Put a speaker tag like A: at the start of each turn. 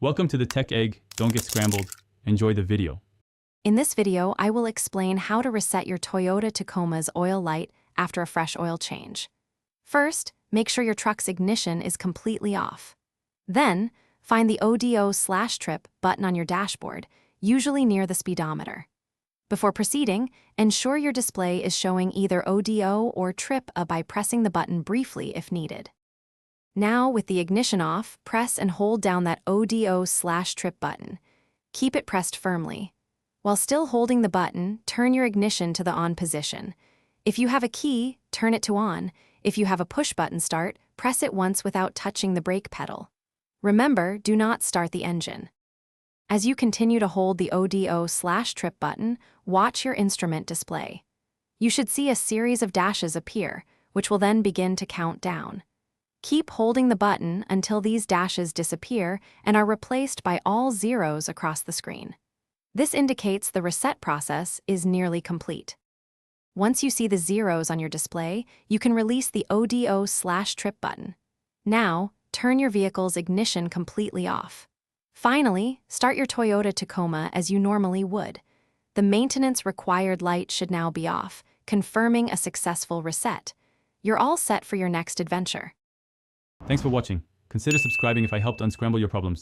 A: Welcome to the Tech Egg. Don't get scrambled. Enjoy the video.
B: In this video, I will explain how to reset your Toyota Tacoma's oil light after a fresh oil change. First, make sure your truck's ignition is completely off. Then, find the ODO/trip button on your dashboard, usually near the speedometer. Before proceeding, ensure your display is showing either ODO or trip by pressing the button briefly if needed. Now, with the ignition off, press and hold down that ODO/trip button. Keep it pressed firmly. While still holding the button, turn your ignition to the on position. If you have a key, turn it to on. If you have a push-button start, press it once without touching the brake pedal. Remember, do not start the engine. As you continue to hold the ODO/trip button, watch your instrument display. You should see a series of dashes appear, which will then begin to count down. Keep holding the button until these dashes disappear and are replaced by all zeros across the screen. This indicates the reset process is nearly complete. Once you see the zeros on your display, you can release the ODO/trip button. Now, turn your vehicle's ignition completely off. Finally, start your Toyota Tacoma as you normally would. The maintenance-required light should now be off, confirming a successful reset. You're all set for your next adventure.
A: Thanks for watching. Consider subscribing if I helped unscramble your problems.